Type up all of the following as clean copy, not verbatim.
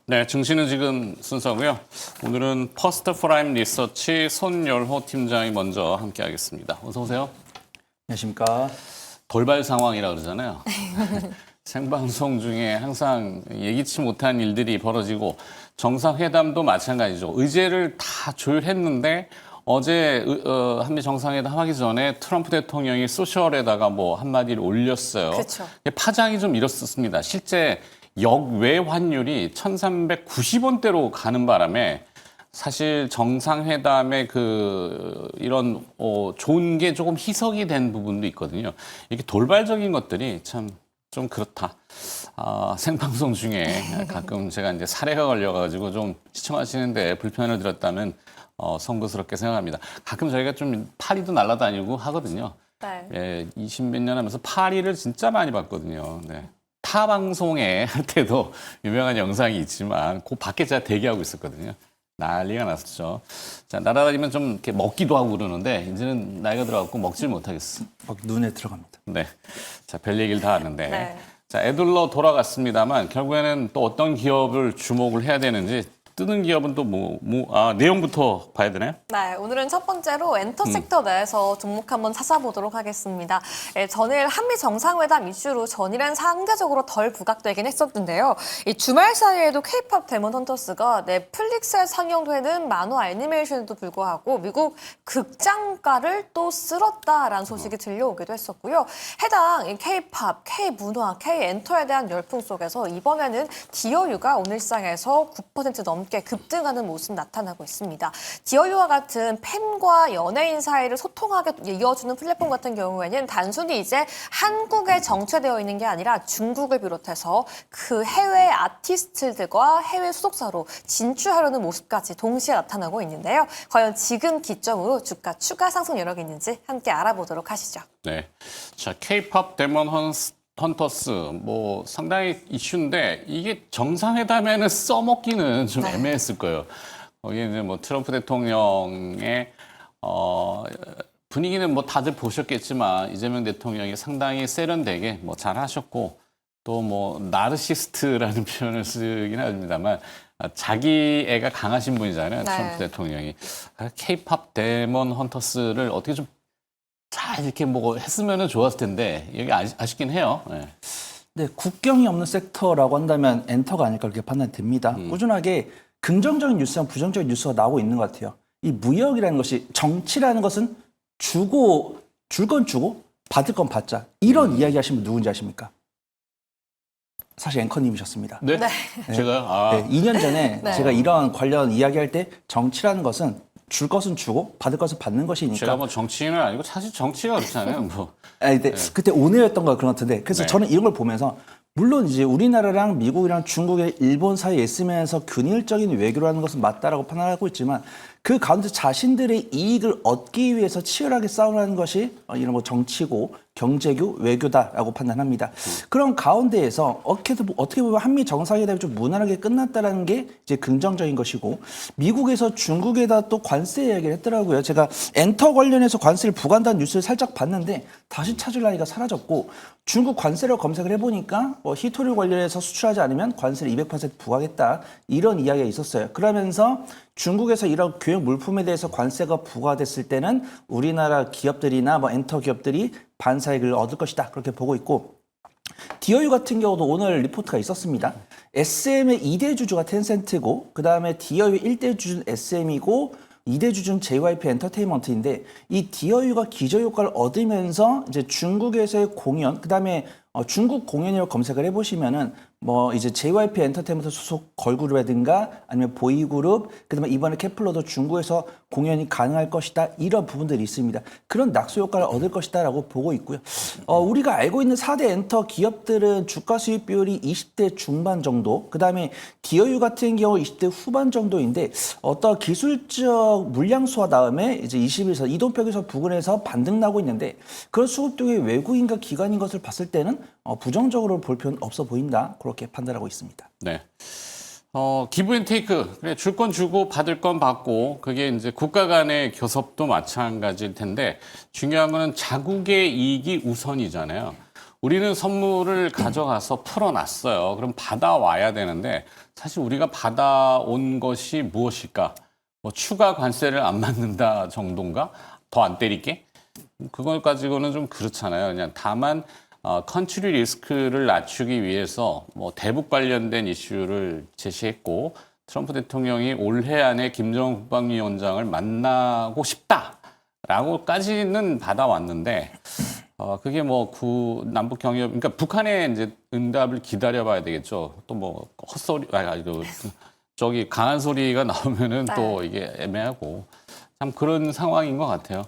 네, 증시는 지금 순서고요. 오늘은 퍼스트 프라임 리서치 손열호 팀장이 먼저 함께하겠습니다. 어서 오세요. 안녕하십니까. 돌발 상황이라 그러잖아요. 생방송 중에 항상 예기치 못한 일들이 벌어지고 정상회담도 마찬가지죠. 의제를 다 조율했는데 어제 한미 정상회담 하기 전에 트럼프 대통령이 소셜에다가 뭐 한마디를 올렸어요. 그렇죠. 파장이 좀 일었습니다. 실제 역외 환율이 1,390원대로 가는 바람에 사실 정상회담의 이런 좋은 게 조금 희석이 된 부분도 있거든요. 이게 돌발적인 것들이 참 좀 그렇다. 생방송 중에 가끔 제가 이제 사례가 걸려가지고 좀 시청하시는데 불편을 드렸다면 송구스럽게 생각합니다. 가끔 저희가 좀 파리도 날아다니고 하거든요. 네. 예, 20몇 년 하면서 파리를 진짜 많이 봤거든요. 네. 타 방송에 할 때도 유명한 영상이 있지만 그 밖에 제가 대기하고 있었거든요. 난리가 났었죠. 자, 날아다니면 좀 이렇게 먹기도 하고 그러는데 이제는 나이가 들어갖고 먹질 못하겠어. 막 눈에 들어갑니다. 네. 자, 별 얘기를 다 하는데. 네. 자, 애들러 돌아갔습니다만 결국에는 또 어떤 기업을 주목을 해야 되는지 뜨는 기업은 또 내용부터 봐야 되나요? 네, 오늘은 첫 번째로 엔터 섹터 내에서 종목 한번 찾아보도록 하겠습니다. 전일 한미 정상회담 이슈로 전일은 상대적으로 덜 부각되긴 했었는데요. 이 주말 사이에도 K-팝 데몬 헌터스가 넷플릭스에 상영되는 만화 애니메이션에도 불구하고 미국 극장가를 또 쓸었다라는 소식이 들려오기도 했었고요. 해당 이 K-팝, K-문화, K-엔터에 대한 열풍 속에서 이번에는 디어유가 오늘 시장에서 9% 넘게 급등하는 모습 나타나고 있습니다. 디어유와 같은 팬과 연예인 사이를 소통하게 이어주는 플랫폼 같은 경우에는 단순히 이제 한국에 정체되어 있는 게 아니라 중국을 비롯해서 그 해외 아티스트들과 해외 소속사로 진출하려는 모습까지 동시에 나타나고 있는데요. 과연 지금 기점으로 주가 추가 상승 여력이 있는지 함께 알아보도록 하시죠. 네. 자, K-팝 데몬 헌터스 뭐 상당히 이슈인데 이게 정상회담에는 써먹기는 좀 애매했을 거예요. 거기에 이제 뭐 트럼프 대통령의 분위기는 뭐 다들 보셨겠지만 이재명 대통령이 상당히 세련되게 뭐 잘하셨고 또 뭐 나르시스트라는 표현을 쓰긴 합니다만 자기 애가 강하신 분이잖아요. 네. 트럼프 대통령이. K-팝 데몬 헌터스를 어떻게 좀 잘 이렇게 뭐 했으면 좋았을 텐데 여기 아쉽긴 해요. 네. 네, 국경이 없는 섹터라고 한다면 엔터가 아닐까 그렇게 판단이 됩니다. 꾸준하게 긍정적인 뉴스랑 부정적인 뉴스가 나오고 있는 것 같아요. 이 무역이라는 것이 정치라는 것은 주고 줄 건 주고 받을 건 받자. 이런 이야기 하시면 누군지 아십니까? 사실 앵커님이셨습니다. 네? 네. 제가 네, 2년 전에 네. 제가 이런 관련 이야기할 때 정치라는 것은 줄 것은 주고 받을 것은 받는 것이니까. 제가 뭐 정치인은 아니고 사실 정치가 그렇잖아요. 뭐. 아니, 근데 그때 온해였던 거 그런 것 같은데 그래서 네. 저는 이런 걸 보면서 물론 이제 우리나라랑 미국이랑 중국의 일본 사이에 있으면서 균일적인 외교라는 것은 맞다라고 판단하고 있지만 그 가운데 자신들의 이익을 얻기 위해서 치열하게 싸우는 것이 이런 뭐 정치고 경제교 외교다라고 판단합니다. 그런 가운데에서 어떻게 보면 한미 정상회담이 좀 무난하게 끝났다라는 게 이제 긍정적인 것이고 미국에서 중국에다 또 관세 이야기를 했더라고요. 제가 엔터 관련해서 관세를 부과한다는 뉴스를 살짝 봤는데 다시 찾으려니까 사라졌고 중국 관세를 검색을 해보니까 뭐 히토류 관련해서 수출하지 않으면 관세를 200% 부과하겠다 이런 이야기가 있었어요. 그러면서 중국에서 이런 교육 물품에 대해서 관세가 부과됐을 때는 우리나라 기업들이나 뭐 엔터 기업들이 반사익을 얻을 것이다 그렇게 보고 있고 디어유 같은 경우도 오늘 리포트가 있었습니다. SM의 2대 주주가 텐센트고 그 다음에 디어유 1대 주주는 SM이고 2대 주주는 JYP 엔터테인먼트인데 이 디어유가 기저효과를 얻으면서 이제 중국에서의 공연 그다음에 중국 공연이라고 검색을 해보시면은 뭐 이제 JYP 엔터테인먼트 소속 걸그룹이라든가 아니면 보이그룹 그다음에 이번에 케플러도 중국에서 공연이 가능할 것이다 이런 부분들이 있습니다. 그런 낙수 효과를 얻을 것이다라고 보고 있고요. 우리가 알고 있는 4대 엔터 기업들은 주가 수익 비율이 20대 중반 정도 그다음에 디어유 같은 경우 20대 후반 정도인데 어떤 기술적 물량수와 다음에 이제 21선 이동평균선 부근에서 반등 나고 있는데 그런 수급동의 외국인과 기관인 것을 봤을 때는 부정적으로 볼 필요는 없어 보인다. 그렇게 판단하고 있습니다. 네. 기브 앤 테이크. 그래, 줄 건 주고 받을 건 받고 그게 이제 국가 간의 교섭도 마찬가지일 텐데 중요한 거는 자국의 이익이 우선이잖아요. 우리는 선물을 가져가서 풀어놨어요. 그럼 받아와야 되는데 사실 우리가 받아온 것이 무엇일까? 뭐 추가 관세를 안 받는다 정도인가? 더 안 때릴게? 그걸 가지고는 좀 그렇잖아요. 그냥 다만 컨트리 리스크를 낮추기 위해서 뭐 대북 관련된 이슈를 제시했고 트럼프 대통령이 올해 안에 김정은 국방위원장을 만나고 싶다라고까지는 받아왔는데 그게 뭐 남북 경협 그러니까 북한의 이제 응답을 기다려봐야 되겠죠. 또 뭐 헛소리 저기 강한 소리가 나오면은 또 이게 애매하고 참 그런 상황인 것 같아요.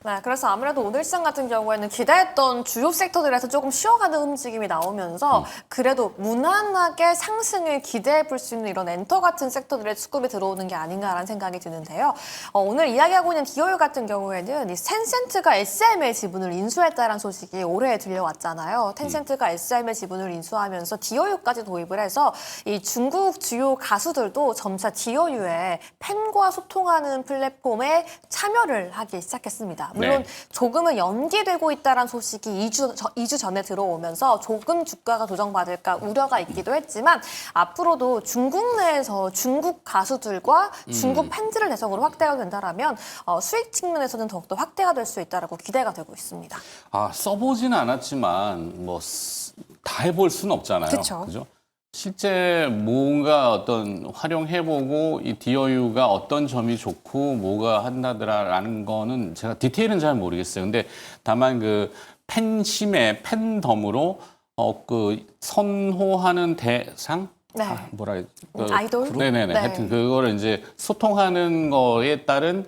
네, 그래서 아무래도 오늘 시장 같은 경우에는 기대했던 주요 섹터들에서 조금 쉬어가는 움직임이 나오면서 그래도 무난하게 상승을 기대해 볼 수 있는 이런 엔터 같은 섹터들의 수급이 들어오는 게 아닌가라는 생각이 드는데요. 오늘 이야기하고 있는 디오유 같은 경우에는 이 텐센트가 SM의 지분을 인수했다는 소식이 올해 들려왔잖아요. 텐센트가 SM의 지분을 인수하면서 디오유까지 도입을 해서 이 중국 주요 가수들도 점차 디오유의 팬과 소통하는 플랫폼에 참여를 하기 시작했습니다. 물론 네. 조금은 연기되고 있다는 소식이 2주 전에 들어오면서 조금 주가가 조정받을까 우려가 있기도 했지만 앞으로도 중국 내에서 중국 가수들과 중국 팬들을 대상으로 확대가 된다면 수익 측면에서는 더욱더 확대가 될 수 있다고 기대가 되고 있습니다. 써보진 않았지만 뭐 다 해볼 수는 없잖아요. 그쵸. 그죠? 실제 뭔가 어떤 활용해보고 이 디어유가 어떤 점이 좋고 뭐가 한다더라라는 거는 제가 디테일은 잘 모르겠어요. 근데 다만 그 팬심의 팬덤으로 그 선호하는 대상 네. 뭐라 해야 아이돌? 네네네. 네. 하여튼 그거를 이제 소통하는 거에 따른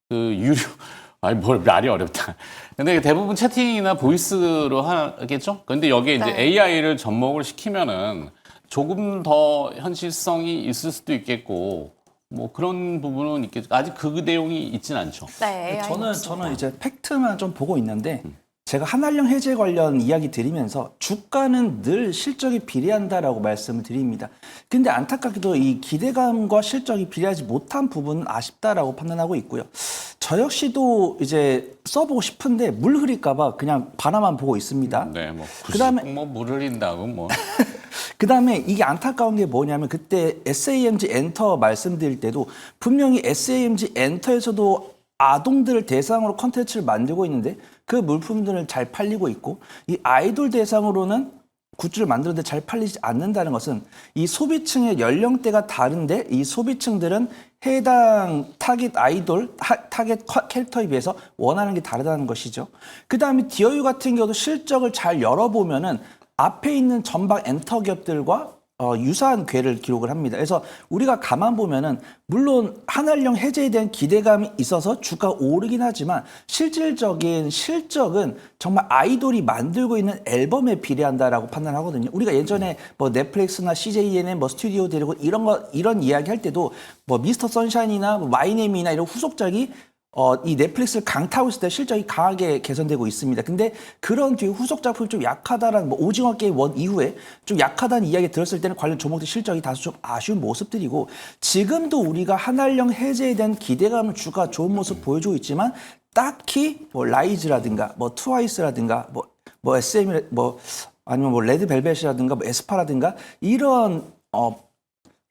그 유료 말이 어렵다. 근데 대부분 채팅이나 보이스로 하겠죠? 근데 여기에 이제 네. AI를 접목을 시키면은 조금 더 현실성이 있을 수도 있겠고, 뭐 그런 부분은 있겠죠. 아직 그 내용이 있진 않죠. 네, AI 저는 이제 팩트만 좀 보고 있는데 제가 한알령 해제 관련 이야기 드리면서 주가는 늘 실적이 비례한다라고 말씀을 드립니다. 근데 안타깝게도 이 기대감과 실적이 비례하지 못한 부분은 아쉽다라고 판단하고 있고요. 저 역시도 이제 써보고 싶은데 물 흐릴까봐 그냥 바라만 보고 있습니다. 네, 뭐 그다음에 뭐 물을 흘린다고 뭐. 그다음에 이게 안타까운 게 뭐냐면 그때 SAMG 엔터 말씀드릴 때도 분명히 SAMG 엔터에서도 아동들을 대상으로 컨텐츠를 만들고 있는데 그 물품들은 잘 팔리고 있고 이 아이돌 대상으로는 굿즈를 만드는데 잘 팔리지 않는다는 것은 이 소비층의 연령대가 다른데 이 소비층들은 해당 타깃 아이돌, 타깃 캐릭터에 비해서 원하는 게 다르다는 것이죠. 그 다음에 디어유 같은 경우도 실적을 잘 열어보면은 앞에 있는 전방 엔터 기업들과 유사한 궤를 기록을 합니다. 그래서 우리가 가만 보면은 물론 한알령 해제에 대한 기대감이 있어서 주가 오르긴 하지만 실질적인 실적은 정말 아이돌이 만들고 있는 앨범에 비례한다라고 판단하거든요. 우리가 예전에 뭐 넷플릭스나 CJNN 뭐 스튜디오 데리고 이런 이야기 할 때도 뭐 미스터 선샤인이나 뭐 마이네임이나 이런 후속작이 이 넷플릭스를 강타하고 있을 때 실적이 강하게 개선되고 있습니다. 근데 그런 뒤에 후속 작품이 좀 약하다는 뭐 오징어 게임 1 이후에 좀 약하다는 이야기 들었을 때는 관련 종목들 실적이 다소 좀 아쉬운 모습들이고 지금도 우리가 한알령 해제에 대한 기대감을 주가 좋은 모습 보여주고 있지만 딱히 뭐 라이즈라든가 뭐 트와이스라든가 뭐 SM 뭐 아니면 뭐 레드벨벳이라든가 뭐 에스파라든가 이런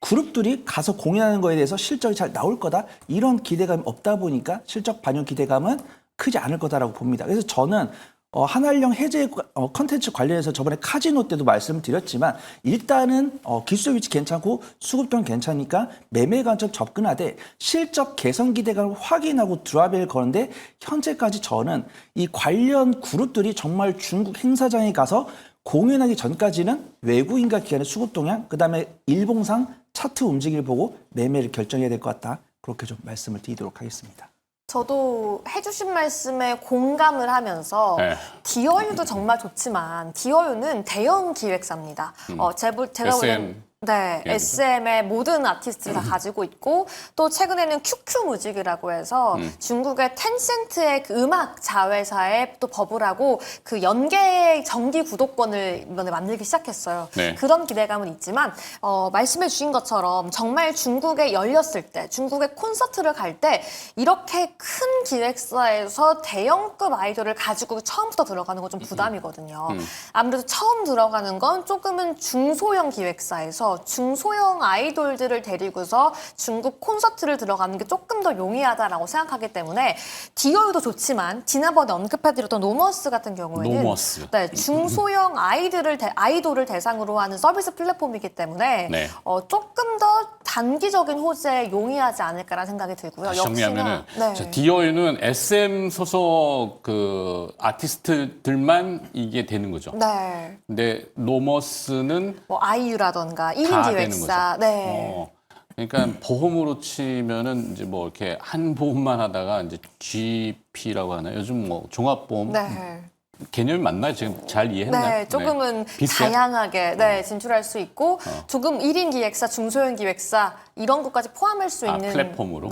그룹들이 가서 공연하는 거에 대해서 실적이 잘 나올 거다 이런 기대감이 없다 보니까 실적 반영 기대감은 크지 않을 거다라고 봅니다. 그래서 저는 한알령 해제 컨텐츠 관련해서 저번에 카지노 때도 말씀을 드렸지만 일단은 기술적 위치 괜찮고 수급동 괜찮으니까 매매 관점 접근하되 실적 개선 기대감을 확인하고 드랍을 거는데 현재까지 저는 이 관련 그룹들이 정말 중국 행사장에 가서 공연하기 전까지는 외국인과 기관의 수급 동향, 그다음에 일봉상 차트 움직임을 보고 매매를 결정해야 될 것 같다. 그렇게 좀 말씀을 드리도록 하겠습니다. 저도 해주신 말씀에 공감을 하면서 네. 디어유도 정말 좋지만 디어유는 대형 기획사입니다. 제가 보기에는 네, SM의 모든 아티스트를 다 가지고 있고 또 최근에는 QQ 뮤직이라고 해서 중국의 텐센트의 그 음악 자회사에 또 버블하고 그 연계 정기 구독권을 이번에 만들기 시작했어요. 네. 그런 기대감은 있지만 말씀해 주신 것처럼 정말 중국에 열렸을 때 중국의 콘서트를 갈 때 이렇게 큰 기획사에서 대형급 아이돌을 가지고 처음부터 들어가는 건 좀 부담이거든요. 아무래도 처음 들어가는 건 조금은 중소형 기획사에서 중소형 아이돌들을 데리고서 중국 콘서트를 들어가는 게 조금 더 용이하다라고 생각하기 때문에 디오유도 좋지만 지난번에 언급해드렸던 노머스 같은 경우에는 노머스. 네, 중소형 아이돌을 대상으로 하는 서비스 플랫폼이기 때문에 네. 조금 더 단기적인 호재에 용이하지 않을까라는 생각이 들고요. 다시 정리하면은 네. 디어유는 SM 소속 그 아티스트들만 이게 되는 거죠. 네. 근데 노머스는 뭐 아이유라던가 1인 다 되는 기획사. 거죠. 네. 그러니까 보험으로 치면은 이제 뭐 이렇게 한 보험만 하다가 이제 GP라고 하나 요즘 뭐 종합보험 네. 개념이 맞나요? 지금 잘 이해했나요? 네, 조금은 비슷해요? 다양하게 진출할 수 있고 조금 1인 기획사, 중소형 기획사 이런 것까지 포함할 수 있는 플랫폼으로?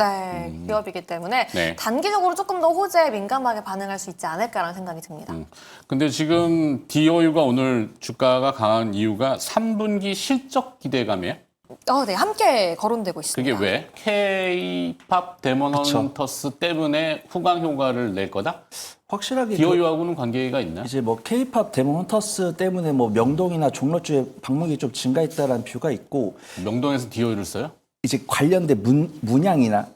기업이기 때문에 네. 단기적으로 조금 더 호재에 민감하게 반응할 수 있지 않을까라는 생각이 듭니다. 근데 지금 디어유가 오늘 주가가 강한 이유가 3분기 실적 기대감이에요? 네, 함께 거론되고 있습니다. 그게 왜? K-팝 데몬 헌터스 때문에 후광 효과를 낼 거다? 확실하게 디어유하고는 관계가 있나? 이제 뭐 K-팝 데몬 헌터스 때문에 뭐 명동이나 종로주에 방문객이 좀 증가했다라는 뷰가 있고 명동에서 디어유를 써요? 이제 관련된 문양이나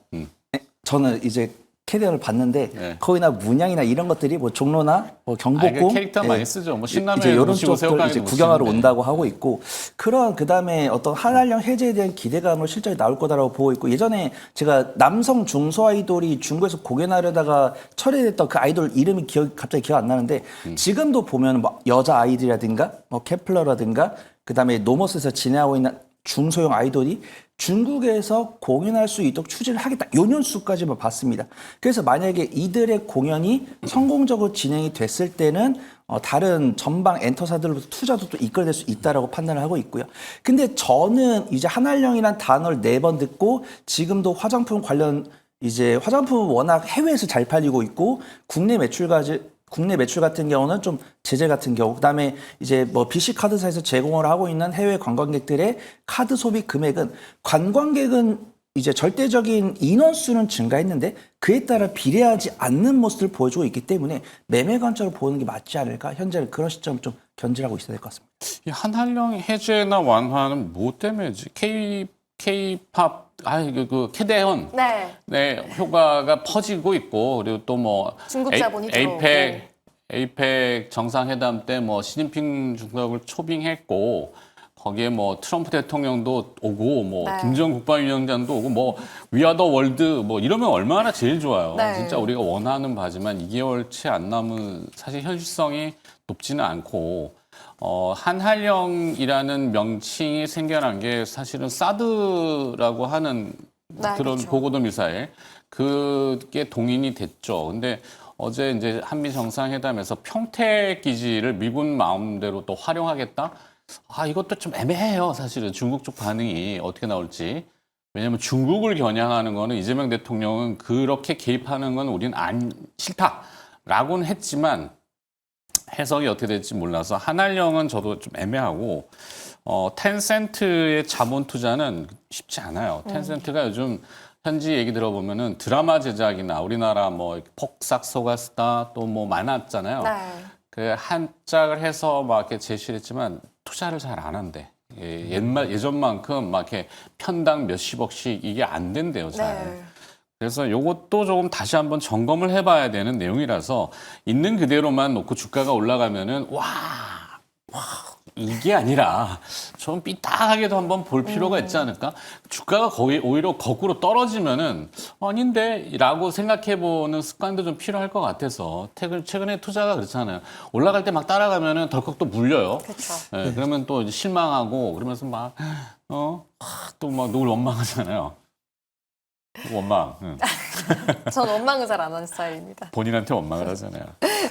저는 이제 캐리어를 봤는데 네. 거기나 문양이나 이런 것들이 뭐 종로나 뭐 경복궁 그 캐릭터 많이 쓰죠. 뭐 신라면 이제 이런 모시고 쪽들 새우깡에도 이제 못 구경하러 쓰는데. 온다고 하고 있고 그런 그다음에 어떤 한알령 해제에 대한 기대감으로 실적이 나올 거다라고 보고 있고 예전에 제가 남성 중소 아이돌이 중국에서 공연하려다가 철회됐던 그 아이돌 이름이 갑자기 기억 안 나는데 지금도 보면 뭐 여자 아이들이라든가 뭐 케플러라든가 그다음에 노머스에서 진행하고 있는 중소형 아이돌이 중국에서 공연할 수 있도록 추진을 하겠다. 요 년수까지만 봤습니다. 그래서 만약에 이들의 공연이 성공적으로 진행이 됐을 때는 다른 전방 엔터사들로부터 투자도 또 이끌어낼 수 있다라고 판단을 하고 있고요. 근데 저는 이제 한알령이라는 단어를 4번 듣고 지금도 화장품 관련 이제 화장품은 워낙 해외에서 잘 팔리고 있고 국내 매출 같은 경우는 좀 제재 같은 경우, 그다음에 이제 뭐 BC 카드사에서 제공을 하고 있는 해외 관광객들의 카드 소비 금액은 관광객은 이제 절대적인 인원수는 증가했는데 그에 따라 비례하지 않는 모습을 보여주고 있기 때문에 매매 관점으로 보는 게 맞지 않을까? 현재는 그런 시점 좀 견지하고 있어야 될 것 같습니다. 이 한한령 해제나 완화는 뭐 때문에지? K-팝 그 캐대헌 네, 효과가 퍼지고 있고 그리고 또 뭐 중국 자본이 에이펙 정상회담 때 뭐 시진핑 주석을 초빙했고 거기에 뭐 트럼프 대통령도 오고 뭐 김정은 국방위원장도 오고 뭐 위아더 월드 뭐 이러면 얼마나 제일 좋아요. 진짜 우리가 원하는 바지만 2개월 채 안 남은 사실 현실성이 높지는 않고 한한령이라는 명칭이 생겨난 게 사실은 사드라고 하는 그런 그렇죠. 고고도 미사일 그게 동인이 됐죠. 근데 어제 이제 한미 정상회담에서 평택 기지를 미군 마음대로 또 활용하겠다. 이것도 좀 애매해요. 사실은 중국 쪽 반응이 어떻게 나올지. 왜냐하면 중국을 겨냥하는 거는 이재명 대통령은 그렇게 개입하는 건 우리는 싫다라고는 했지만 해석이 어떻게 될지 몰라서 한알령은 저도 좀 애매하고 텐센트의 자본 투자는 쉽지 않아요. 텐센트가 요즘 현지 얘기 들어보면은 드라마 제작이나 우리나라 뭐 폭삭 속았다 또 뭐 많았잖아요. 그 한짝을 해서 막 이렇게 제시를 했지만 투자를 잘 안 한대. 예전만큼 막 이렇게 편당 몇십억씩 이게 안 된대요, 잘. 그래서 요것도 조금 다시 한번 점검을 해봐야 되는 내용이라서 있는 그대로만 놓고 주가가 올라가면은 이게 아니라 좀 삐딱하게도 한번 볼 필요가 있지 않을까? 주가가 거의 오히려 거꾸로 떨어지면은 아닌데라고 생각해보는 습관도 좀 필요할 것 같아서 최근에 투자가 그렇잖아요. 올라갈 때 막 따라가면은 덜컥 또 물려요. 그렇죠. 네, 그러면 또 이제 실망하고 그러면서 또 막 누굴 원망하잖아요. 원망. 전 원망을 잘 안 하는 스타일입니다. 본인한테 원망을 하잖아요.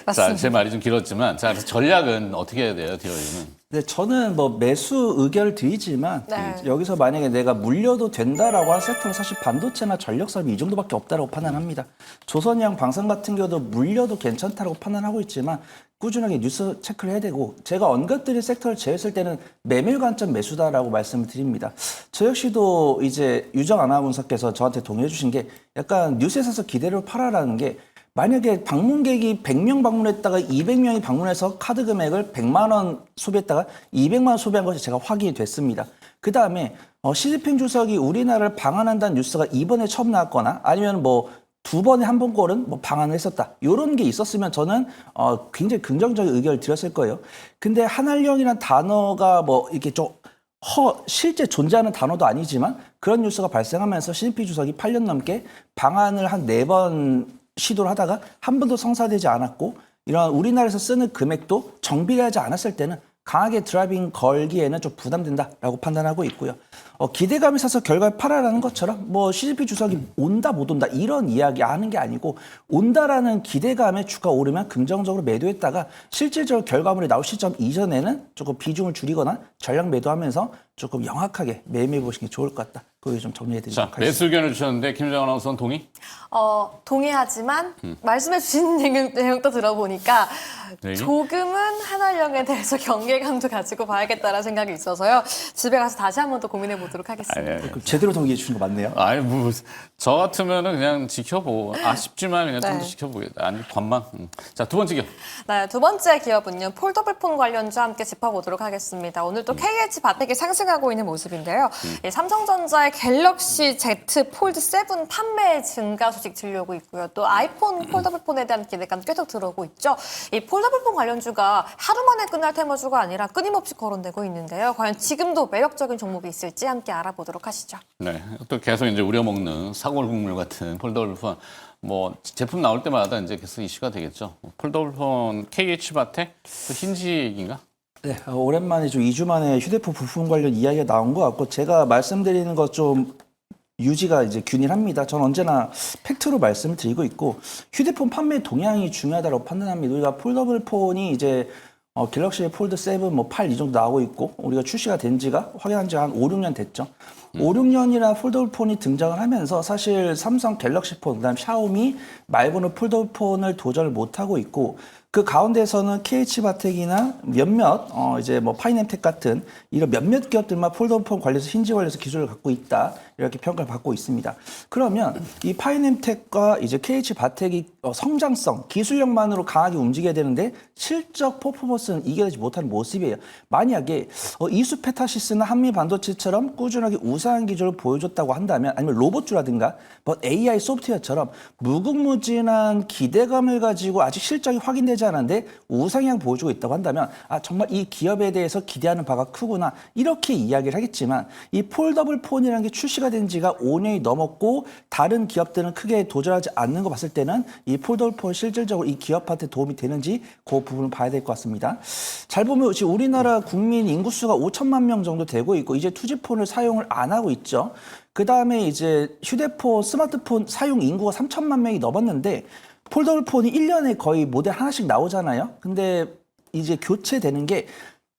맞습니다. 자, 제 말이 좀 길었지만, 자, 그래서 전략은 어떻게 해야 돼요, 디어유는? 네, 저는 뭐 매수 의견을 드리지만 네. 여기서 만약에 내가 물려도 된다라고 할 섹터는 사실 반도체나 전력 산업 이 정도밖에 없다라고 판단합니다. 조선양 방산 같은 경우도 물려도 괜찮다라고 판단하고 있지만 꾸준하게 뉴스 체크를 해야 되고 제가 언급드린 섹터를 제외했을 때는 매매 관점 매수다라고 말씀을 드립니다. 저 역시도 이제 유정 아나운서께서 저한테 동의해 주신 게 약간 뉴스에서 기대를 팔아라는 게 만약에 방문객이 100명 방문했다가 200명이 방문해서 카드 금액을 100만 원 소비했다가 200만 원 소비한 것이 제가 확인이 됐습니다. 그 다음에 시진핑 주석이 우리나라를 방한한다는 뉴스가 이번에 처음 나왔거나 아니면 뭐 두 번에 한 번꼴은 뭐 방한을 했었다. 이런 게 있었으면 저는 굉장히 긍정적인 의견을 드렸을 거예요. 근데 한알령이라는 단어가 뭐 이렇게 좀 실제 존재하는 단어도 아니지만 그런 뉴스가 발생하면서 시진핑 주석이 8년 넘게 방한을 한 4번 시도를 하다가 한 번도 성사되지 않았고 이런 우리나라에서 쓰는 금액도 정비하지 않았을 때는 강하게 드라이빙 걸기에는 좀 부담된다라고 판단하고 있고요. 기대감이 있어서 결과를 팔아라는 것처럼 뭐 시진핑 주석이 온다 못 온다 이런 이야기 하는 게 아니고 온다라는 기대감에 주가 오르면 긍정적으로 매도했다가 실질적으로 결과물이 나올 시점 이전에는 조금 비중을 줄이거나 전량 매도하면서 조금 영악하게 매매해 보시는 게 좋을 것 같다. 그거 좀 정리해드리도록 자, 하겠습니다. 매수 의견을 주셨는데 김정은 아나운서는 동의? 동의하지만 말씀해 주신 내용도 들어보니까 네. 조금은 한알령에 대해서 경계감도 가지고 봐야겠다라는 생각이 있어서요. 집에 가서 다시 한 번 더 고민해 보도록 하겠습니다. 그럼 제대로 동의해 주신 거 맞네요. 아니 저 같으면은 그냥 지켜보고 아쉽지만 그냥 좀 더 네. 지켜보겠다. 아니 관망. 자, 두 번째 기업. 네, 두 번째 기업은요. 폴더블 폰 관련주 함께 짚어보도록 하겠습니다. 오늘 또 KH 바텍이 상승하고 있는 모습인데요. 이 삼성전자의 갤럭시 Z 폴드 7 판매 증가 소식 들려오고 있고요. 또 아이폰 폴더블 폰에 대한 기대감 계속 들어오고 있죠. 이 폴더블 폰 관련주가 하루 만에 끝날 테마주가 아니라 끊임없이 거론되고 있는데요. 과연 지금도 매력적인 종목이 있을지 함께 알아보도록 하시죠. 네. 또 계속 이제 우려먹는 사골 국물 같은 폴더블 폰. 뭐 제품 나올 때마다 이제 계속 이슈가 되겠죠. 폴더블 폰 KH 바텍 또 흰지익인가? 네, 오랜만에 좀 2주 만에 휴대폰 부품 관련 이야기가 나온 것 같고 제가 말씀드리는 것 좀 유지가 이제 균일합니다. 저는 언제나 팩트로 말씀을 드리고 있고 휴대폰 판매 동향이 중요하다고 판단합니다. 우리가 폴더블 폰이 이제 갤럭시 폴드 7, 뭐 8 이 정도 나오고 있고 우리가 출시가 된 지가 확인한 지가 한 5, 6년 됐죠. 5, 6년이나 폴더블 폰이 등장을 하면서 사실 삼성 갤럭시 폰, 그다음 샤오미 말고는 폴더블 폰을 도전을 못 하고 있고 그 가운데서는 KH바텍이나 몇몇 이제 뭐 파이넴텍 같은 이런 몇몇 기업들만 폴더블 폰 관련해서 힌지 관련해서 기술을 갖고 있다 이렇게 평가를 받고 있습니다. 그러면 이 파이넴텍과 이제 KH바텍이 성장성, 기술력만으로 강하게 움직여야 되는데 실적 퍼포먼스는 이겨내지 못하는 모습이에요. 만약에 이수페타시스나 한미반도체처럼 꾸준하게 우수한 기술을 보여줬다고 한다면 아니면 로봇주라든가 뭐 AI 소프트웨어처럼 무궁무진한 기대감을 가지고 아직 실적이 확인되지 않았는데 우상향 보여주고 있다고 한다면 정말 이 기업에 대해서 기대하는 바가 크구나 이렇게 이야기를 하겠지만 이 폴더블 폰이라는 게 출시가 된 지가 5년이 넘었고 다른 기업들은 크게 도전하지 않는 거 봤을 때는 이 폴더블 폰 실질적으로 이 기업한테 도움이 되는지 그 부분을 봐야 될 것 같습니다. 잘 보면 지금 우리나라 국민 인구수가 5천만 명 정도 되고 있고 이제 투지폰을 사용을 안 하고 있죠. 그 다음에 이제 휴대폰, 스마트폰 사용 인구가 3천만 명이 넘었는데 폴더블 폰이 1년에 거의 모델 하나씩 나오잖아요. 근데 이제 교체되는 게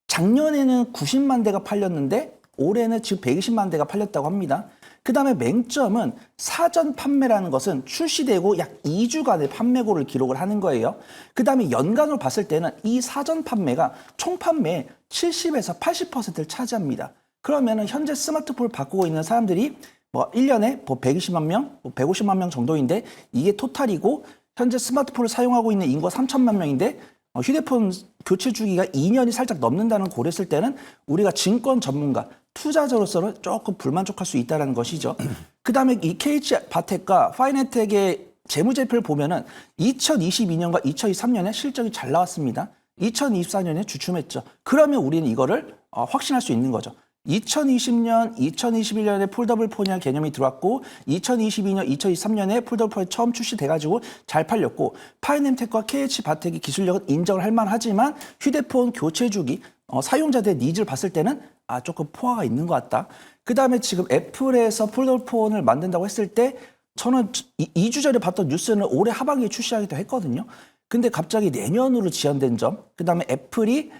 작년에는 90만 대가 팔렸는데 올해는 지금 120만 대가 팔렸다고 합니다. 그 다음에 맹점은 사전 판매라는 것은 출시되고 약 2주간의 판매고를 기록을 하는 거예요. 그 다음에 연간으로 봤을 때는 이 사전 판매가 총 판매의 70에서 80%를 차지합니다. 그러면은 현재 스마트폰을 바꾸고 있는 사람들이 뭐 1년에 뭐 120만 명, 뭐 150만 명 정도인데 이게 토탈이고 현재 스마트폰을 사용하고 있는 인구가 3천만 명인데 휴대폰 교체 주기가 2년이 살짝 넘는다는 고려했을 때는 우리가 증권 전문가, 투자자로서는 조금 불만족할 수 있다는 것이죠. 그 다음에 이 KH 바텍과 파이네텍의 재무제표를 보면은 2022년과 2023년에 실적이 잘 나왔습니다. 2024년에 주춤했죠. 그러면 우리는 이거를 확신할 수 있는 거죠. 2020년, 2021년에 폴더블 폰이라는 개념이 들어왔고 2022년, 2023년에 폴더블 폰이 처음 출시돼가지고 잘 팔렸고 파이넴텍과 KH바텍의 기술력은 인정을 할 만하지만 휴대폰 교체 주기, 사용자들의 니즈를 봤을 때는 조금 포화가 있는 것 같다. 그 다음에 지금 애플에서 폴더블 폰을 만든다고 했을 때 저는 2주 전에 봤던 뉴스는 올해 하반기에 출시하기도 했거든요. 근데 갑자기 내년으로 지연된 점, 그 다음에 애플이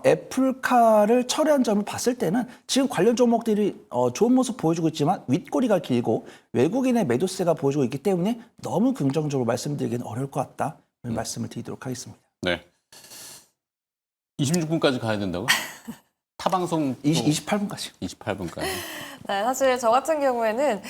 애플카를 철회한 점을 봤을 때는 지금 관련 종목들이 좋은 모습 보여주고 있지만 윗꼬리가 길고 외국인의 매도세가 보여주고 있기 때문에 너무 긍정적으로 말씀드리기는 어려울 것 같다. 말씀을 드리도록 하겠습니다. 네. 26분까지 가야 된다고? 타방송 28분까지. 28분까지. 네, 사실 저 같은 경우에는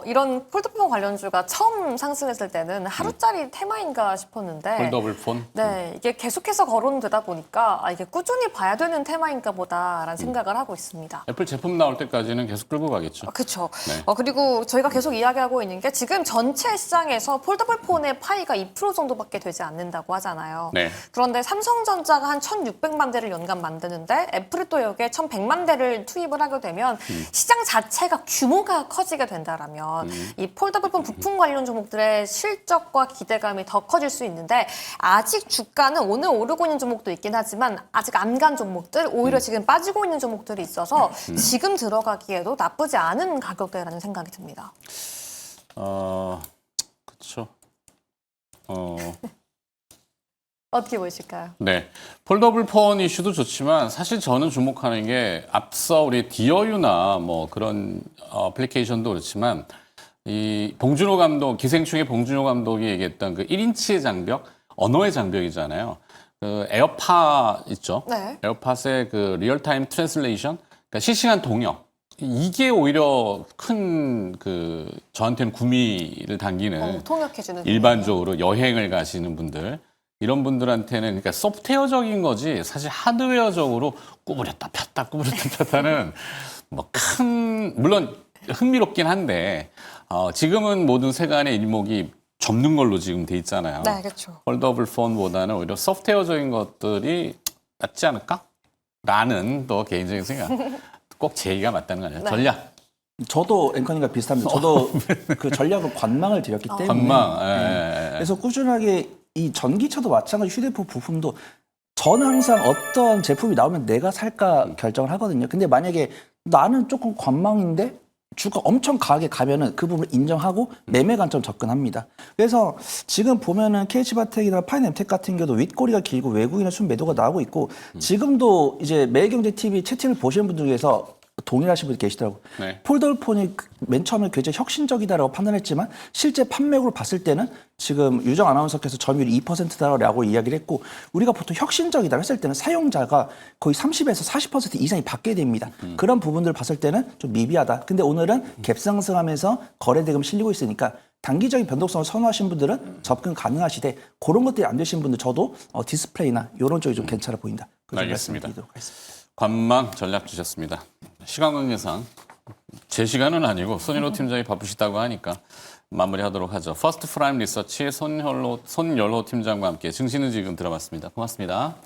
이런 폴더폰 관련주가 처음 상승했을 때는 하루짜리 테마인가 싶었는데 폴더블 폰? 네, 이게 계속해서 거론되다 보니까 이게 꾸준히 봐야 되는 테마인가 보다라는 생각을 하고 있습니다. 애플 제품 나올 때까지는 계속 끌고 가겠죠. 그렇죠. 네. 그리고 저희가 계속 이야기하고 있는 게 지금 전체 시장에서 폴더블 폰의 파이가 2% 정도밖에 되지 않는다고 하잖아요. 네. 그런데 삼성전자가 한 1,600만 대를 연간 만드는데 애플이 또 여기에 1,100만 대를 투입을 하게 되면 시장 자체가 규모가 커지게 된다라면 이 폴더블폰 부품 관련 종목들의 실적과 기대감이 더 커질 수 있는데 아직 주가는 오늘 오르고 있는 종목도 있긴 하지만 아직 안 간 종목들 오히려 지금 빠지고 있는 종목들이 있어서 지금 들어가기에도 나쁘지 않은 가격대라는 생각이 듭니다. 그렇죠. 어떻게 보이실까요? 네. 폴더블 폰 이슈도 좋지만 사실 저는 주목하는 게 앞서 우리 디어유나 뭐 그런 어플리케이션도 그렇지만 이 봉준호 감독, 기생충의 봉준호 감독이 얘기했던 그 1인치의 장벽, 언어의 장벽이잖아요. 그 에어팟 있죠? 네. 에어팟의 그 리얼타임 트랜슬레이션, 그러니까 실시간 통역. 이게 오히려 큰 그 저한테는 구미를 당기는 통역해주는 일반적으로 여행을 가시는 분들 이런 분들한테는 그러니까 소프트웨어적인 거지 사실 하드웨어적으로 구부렸다 폈다 구부렸다 폈다는 뭐 큰 물론 흥미롭긴 한데 지금은 모든 세간의 일목이 접는 걸로 지금 돼 있잖아요. 네, 그렇죠. 폴더블 폰보다는 오히려 소프트웨어적인 것들이 낫지 않을까? 라는 또 개인적인 생각. 꼭 제 얘기가 맞다는 거 아니에요. 네. 전략. 저도 앵커님과 비슷합니다. 저도 그 전략을 관망을 드렸기 때문에. 관망. 그래서 꾸준하게 이 전기차도 마찬가지 휴대폰 부품도 저는 항상 어떤 제품이 나오면 내가 살까 결정을 하거든요. 근데 만약에 나는 조금 관망인데 주가 엄청 강하게 가면은 그 부분을 인정하고 매매 관점 접근합니다. 그래서 지금 보면은 KH바텍이나 파이낸텍 같은 경우도 윗꼬리가 길고 외국인의 순매도가 나오고 있고 지금도 이제 매일경제TV 채팅을 보시는 분들 중에서 동일하신 분이 계시더라고요. 네. 폴더폰이 맨 처음에 굉장히 혁신적이다라고 판단했지만 실제 판매額으로 봤을 때는 지금 유정 아나운서께서 점유율이 2%다라고 이야기를 했고 우리가 보통 혁신적이다 했을 때는 사용자가 거의 30에서 40% 이상이 받게 됩니다. 그런 부분들을 봤을 때는 좀 미비하다. 근데 오늘은 갭 상승하면서 거래대금 실리고 있으니까 단기적인 변동성을 선호하신 분들은 접근 가능하시되 그런 것들이 안 되신 분들 저도 디스플레이나 이런 쪽이 좀 괜찮아 보인다. 알겠습니다. 말씀드리도록 하겠습니다. 관망 전략 주셨습니다. 시간 관계상 제 시간은 아니고 손일호 팀장이 바쁘시다고 하니까 마무리하도록 하죠. 퍼스트 프라임 리서치 손열호 팀장과 함께 증시는 지금 들어봤습니다. 고맙습니다.